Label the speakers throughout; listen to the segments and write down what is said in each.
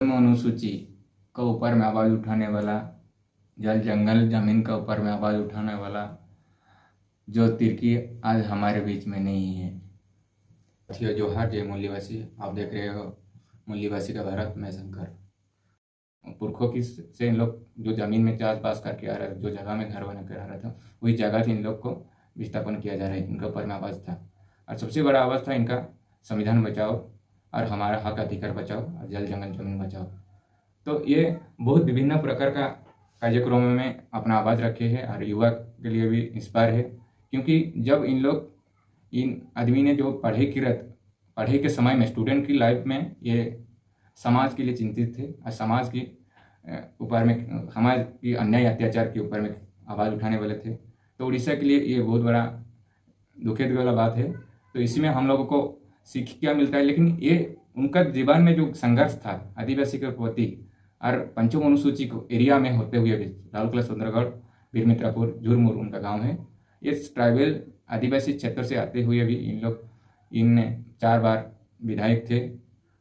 Speaker 1: अनुसूची का ऊपर में आवाज़ उठाने वाला, जल जंगल जमीन का ऊपर में आवाज़ उठाने वाला जो तिर्की आज हमारे बीच में नहीं है। साथियों जोहार, जय मूल्यवासी। आप देख रहे हो मूल्यवासी का भारत, मैं शंकर। पुरखों की से इन लोग जो ज़मीन में चाष बास करके आ रहे थे, जो जगह में घर बना कर आ रहा था, वही जगह थी इन लोग को विस्थापन किया जा रहा है। इनका ऊपर में आवाज़ था और सबसे बड़ा आवाज़ था इनका संविधान बचाओ और हमारा हक अधिकार बचाओ और जल जंगल जमीन बचाओ। तो ये बहुत विभिन्न प्रकार का कार्यक्रमों में अपना आवाज़ रखे हैं और युवा के लिए भी इंस्पायर है, क्योंकि जब इन आदमी ने जो पढ़ाई के समय में स्टूडेंट की लाइफ में ये समाज के लिए चिंतित थे और समाज की ऊपर में समाज की अन्याय अत्याचार के ऊपर में आवाज़ उठाने वाले थे। तो उड़ीसा के लिए ये बहुत बड़ा दुखद वाला बात है। तो इसमें हम लोगों को सीख क्या मिलता है, लेकिन ये उनका जीवन में जो संघर्ष था आदिवासी के प्रति और पंचम अनुसूची को एरिया में होते हुए भी, राउरकेला, सुंदरगढ़, बीरमित्रापुर, झुरमुर उनका गांव है। इस ट्राइबल आदिवासी क्षेत्र से आते हुए भी इन 4 बार विधायक थे।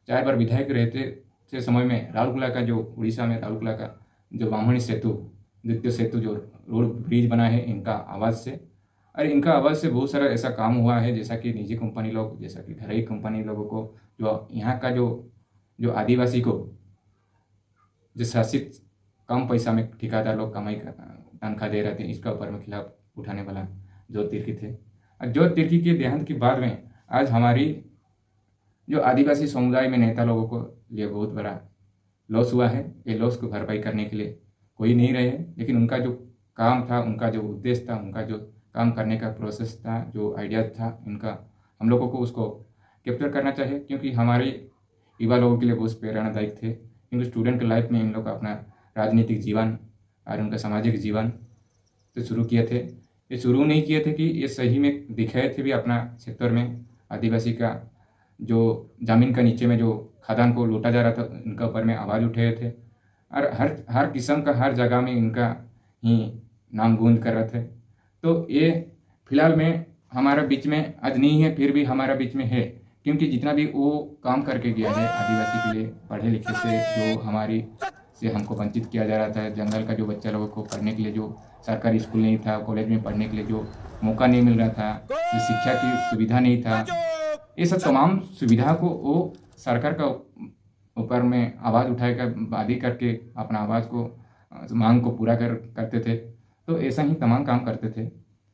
Speaker 1: 4 बार विधायक रहते थे समय में राउरकेला का जो उड़ीसा में राउरकेला का जो बामणी सेतु, द्वितीय सेतु जो रोड ब्रिज बना है, इनका आवाज़ से। और इनका आवाज़ से बहुत सारा ऐसा काम हुआ है, जैसा कि निजी कंपनी लोग, जैसा कि घरेलू कंपनी लोगों को, जो यहाँ का जो आदिवासी को जो शासित कम पैसा में ठेकेदार लोग कमाई तनख्वाह दे रहे थे, इसका ऊपर में खिलाफ उठाने वाला जो तिर्की थे। और जो तिर्की के देहांत के बाद में आज हमारी जो आदिवासी समुदाय में नेता लोगों को लिए बहुत बड़ा लॉस हुआ है। ये लॉस को भरपाई करने के लिए कोई नहीं रहे, लेकिन उनका जो काम था, उनका जो उद्देश्य था, उनका जो काम करने का प्रोसेस था, जो आइडिया था इनका, हम लोगों को उसको कैप्चर करना चाहिए, क्योंकि हमारे युवा लोगों के लिए बहुत प्रेरणादायक थे। क्योंकि स्टूडेंट के लाइफ में इन लोग अपना राजनीतिक जीवन और उनका सामाजिक जीवन तो शुरू किए थे। ये शुरू नहीं किए थे कि ये सही में दिखाए थे भी अपना क्षेत्र में आदिवासी का जो ज़मीन का नीचे में जो खदान को लूटा जा रहा था, इनका ऊपर में आवाज़ उठाए थे और हर किस्म का हर जगह में इनका ही नाम गूंज कर रहे थे। तो ये फिलहाल में हमारा बीच में आज नहीं है, फिर भी हमारा बीच में है, क्योंकि जितना भी वो काम करके गया है आदिवासी के लिए, पढ़े लिखे से जो हमारी से हमको वंचित किया जा रहा था, जंगल का जो बच्चा लोगों को पढ़ने के लिए जो सरकारी स्कूल नहीं था, कॉलेज में पढ़ने के लिए जो मौका नहीं मिल रहा था, जो शिक्षा की सुविधा नहीं था, ये सब तमाम सुविधा को वो सरकार का ऊपर में आवाज़ उठाकर वादी करके अपना आवाज़ को मांग को पूरा करते थे। तो ऐसा ही तमाम काम करते थे।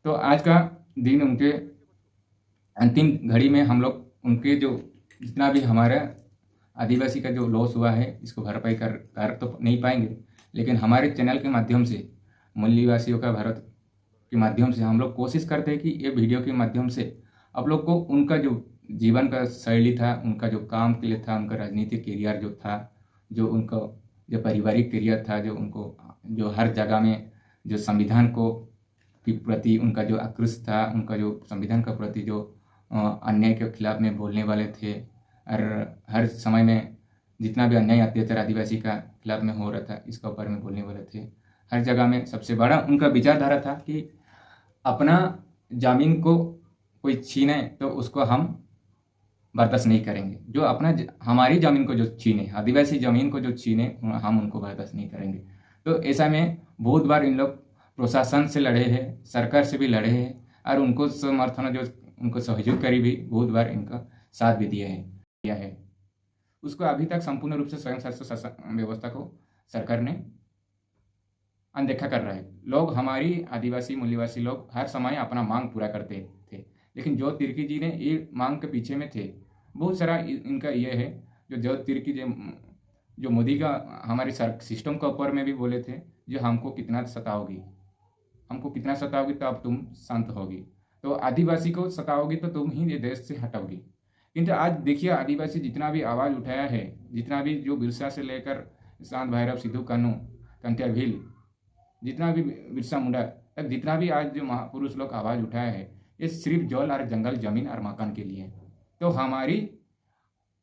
Speaker 1: तो आज का दिन उनके अंतिम घड़ी में हम लोग उनके जो जितना भी हमारा आदिवासी का जो लॉस हुआ है, इसको भरपाई कर तो नहीं पाएंगे, लेकिन हमारे चैनल के माध्यम से, मूल्यवासियों का भारत के माध्यम से हम लोग कोशिश करते हैं कि ये वीडियो के माध्यम से आप लोग को उनका जो जीवन का शैली था, उनका जो काम के लिए था, उनका राजनीतिक करियर जो था, जो उनका जो पारिवारिक करियर था, जो उनको जो हर जगह में जो संविधान को के प्रति उनका जो आक्रोश था, उनका जो संविधान के प्रति जो अन्याय के खिलाफ में बोलने वाले थे, और हर समय में जितना भी अन्याय अत्याचार आदिवासी का खिलाफ में हो रहा था, इसका ऊपर में बोलने वाले थे। हर जगह में सबसे बड़ा उनका विचारधारा था कि अपना ज़मीन को कोई छीने तो उसको हम बर्दाश्त नहीं करेंगे, जो हमारी ज़मीन को जो छीने, आदिवासी ज़मीन को जो छीने, हम उनको बर्दाश्त नहीं करेंगे। तो ऐसा में बहुत बार इन लोग प्रशासन से लड़े हैं, सरकार से भी लड़े हैं, और उनको समर्थन जो उनको सहयोग करी भी बहुत बार इनका साथ भी दिया है। उसको अभी तक संपूर्ण रूप से स्वयं शासन व्यवस्था को सरकार ने अनदेखा कर रहा है। लोग, हमारी आदिवासी मूल्यवासी लोग हर समय अपना मांग पूरा करते थे, लेकिन जो तिर्की जी ने ये मांग के पीछे में थे, बहुत सारा इनका ये है जो तिर्की जो मोदी का हमारे सिस्टम के ऊपर में भी बोले थे, जो हमको कितना सताओगी तो अब तुम शांत होगी, तो आदिवासी को सताओगी तो तुम ही ये देश से हटाओगी। किंतु आज देखिए, आदिवासी जितना भी आवाज़ उठाया है, जितना भी जो बिरसा से लेकर शांत भैरव, सिद्धू कान्हू, कंटिया भील, जितना भी बिरसा मुंडा तक जितना भी आज जो महापुरुष लोग आवाज़ उठाया है, ये सिर्फ जल और जंगल, जमीन और मकान के लिए। तो हमारी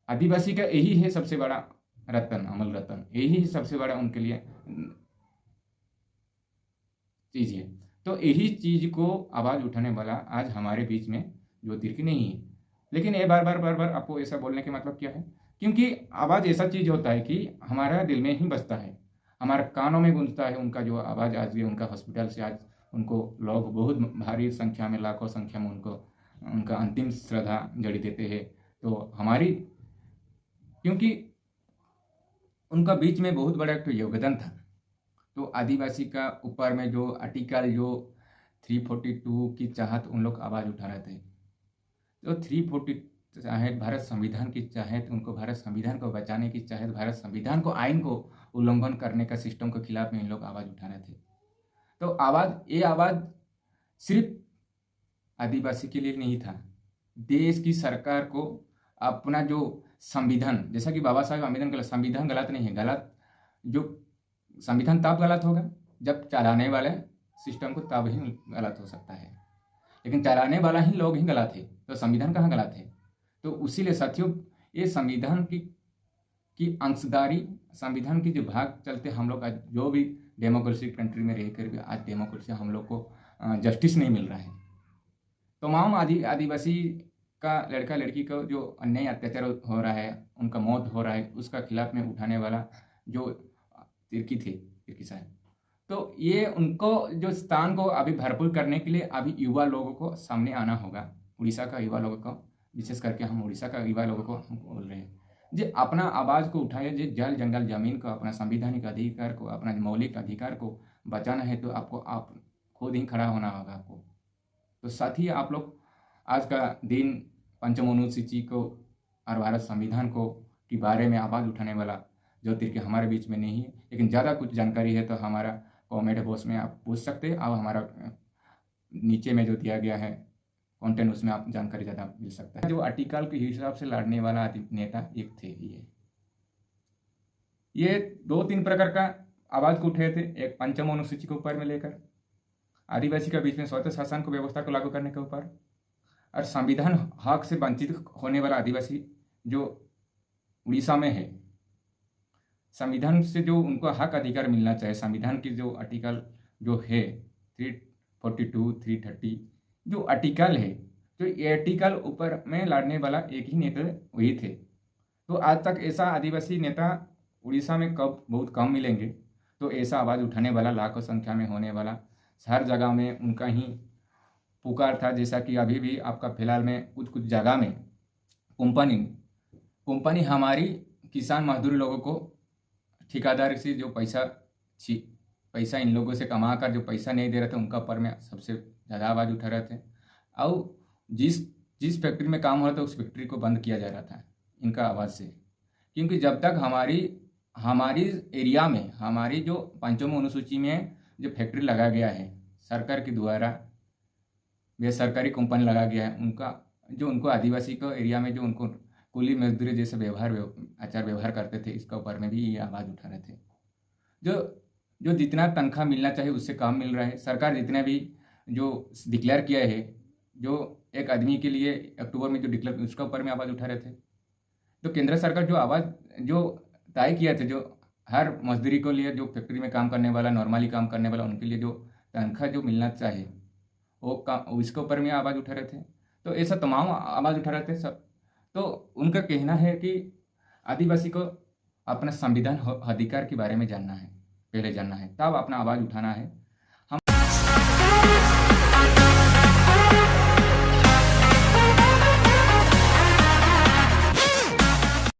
Speaker 1: आदिवासी का यही है सबसे बड़ा रत्न, अमल रत्न, यही सबसे बड़ा उनके लिए चीज़ है। तो यही चीज़ को आवाज़ उठाने वाला आज हमारे बीच में जो तिर्की नहीं है। लेकिन ये बार बार आपको ऐसा बोलने का मतलब क्या है क्योंकि आवाज़ ऐसा चीज़ होता है कि हमारा दिल में ही बसता है, हमारे कानों में गूंजता है उनका जो आवाज़। आज भी उनका हॉस्पिटल से आज उनको लोग बहुत भारी संख्या में, लाखों संख्या में उनको उनका अंतिम श्रद्धांजलि देते हैं। तो हमारी, क्योंकि उनका बीच में बहुत बड़ा एक योगदान था। तो आदिवासी का ऊपर में जो आर्टिकल जो 342 की चाहत उन लोग आवाज़ उठा रहे थे, तो 340 चाहे भारत संविधान की चाहत, उनको भारत संविधान को बचाने की चाहत, भारत संविधान को, आइन को उल्लंघन करने का सिस्टम के खिलाफ में इन लोग आवाज़ उठा रहे थे। तो ये आवाज़ सिर्फ आदिवासी के लिए नहीं था, देश की सरकार को अपना जो संविधान, जैसा कि बाबा साहब आम्बेडकर, संविधान गलत नहीं है, गलत जो संविधान तब गलत होगा जब चलाने वाले सिस्टम को तब ही गलत हो सकता है, लेकिन चलाने वाला ही लोग ही गलत है, तो संविधान कहाँ गलत है। तो उसीलिए साथियों, ये संविधान की अंशदारी, संविधान की जो भाग चलते हम लोग आज जो भी डेमोक्रेसी कंट्री में रहकर भी आज डेमोक्रेसी हम लोग को जस्टिस नहीं मिल रहा है। तमाम आदिवासी का लड़का लड़की को जो अन्याय अत्याचार हो रहा है, उनका मौत हो रहा है, उसका खिलाफ में उठाने वाला जो तिर्की साहब, तो ये उनको जो स्थान को अभी भरपूर करने के लिए अभी युवा लोगों को सामने आना होगा। उड़ीसा का युवा लोगों को, विशेष करके हम उड़ीसा का युवा लोगों को हम बोल रहे हैं, जो अपना आवाज़ को उठाए, जो जल जंगल जमीन को, अपना संवैधानिक अधिकार को, अपना मौलिक अधिकार को बचाना है, तो आपको आप खुद ही खड़ा होना होगा आपको। तो साथ ही आप लोग आज का दिन पंचम अनुसूची को और भारत संविधान को के बारे में आवाज़ उठाने वाला जो तिर्की हमारे बीच में नहीं है, लेकिन ज़्यादा कुछ जानकारी है तो हमारा कमेंट बॉक्स में आप पूछ सकते हैं, और हमारा नीचे में जो दिया गया है कंटेंट, उसमें आप जानकारी ज़्यादा मिल सकता है। जो आर्टिकल के हिसाब से लड़ने वाला नेता एक थे, ये 2-3 प्रकार का आवाज़ को उठे थे। एक पंचम अनुसूची को ऊपर में लेकर, आदिवासी के बीच में स्वतः शासन को व्यवस्था को लागू करने के ऊपर, और संविधान हक से वंचित होने वाला आदिवासी जो उड़ीसा में है, संविधान से जो उनको हक अधिकार मिलना चाहिए, संविधान की जो आर्टिकल जो है 342, 330 जो आर्टिकल है, तो ये आर्टिकल ऊपर में लड़ने वाला एक ही नेता वही थे। तो आज तक ऐसा आदिवासी नेता उड़ीसा में बहुत कम मिलेंगे। तो ऐसा आवाज़ उठाने वाला, लाखों संख्या में होने वाला, हर जगह में उनका ही पुकार था। जैसा कि अभी भी आपका फिलहाल में कुछ जगह में कंपनी हमारी किसान मजदूर लोगों को ठेकेदार से जो पैसा इन लोगों से कमा कर जो पैसा नहीं दे रहे थे, उनका ऊपर में सबसे ज़्यादा आवाज़ उठा रहे थे। और जिस फैक्ट्री में काम हो रहा था उस फैक्ट्री को बंद किया जा रहा था इनका आवाज़ से, क्योंकि जब तक हमारी एरिया में, हमारी जो पंचम अनुसूची में जो फैक्ट्री लगा गया है सरकार के द्वारा, बेसरकारी कंपनी लगा गया है, उनको आदिवासी को एरिया में जो उनको कुली मजदूरी जैसे आचार व्यवहार करते थे, इसका ऊपर में भी ये आवाज़ उठा रहे थे। जो जितना तनख्वाह मिलना चाहिए उससे कम मिल रहा है। सरकार जितना भी जो डिक्लेयर किया है, जो एक आदमी के लिए अक्टूबर में जो डिक्लेयर, उसका ऊपर में आवाज़ उठा रहे थे। तो केंद्र सरकार जो आवाज़ जो तय किया था, जो हर मजदूरी को लिए, जो फैक्ट्री में काम करने वाला, नॉर्मली काम करने वाला, उनके लिए जो तनख्वाह जो मिलना चाहिए वो इसके ऊपर में आवाज़ उठा रहे थे। तो ऐसा तमाम आवाज़ उठा रहे थे सब। तो उनका कहना है कि आदिवासी को अपना संविधान अधिकार के बारे में जानना है, पहले जानना है, तब अपना आवाज़ उठाना है। हम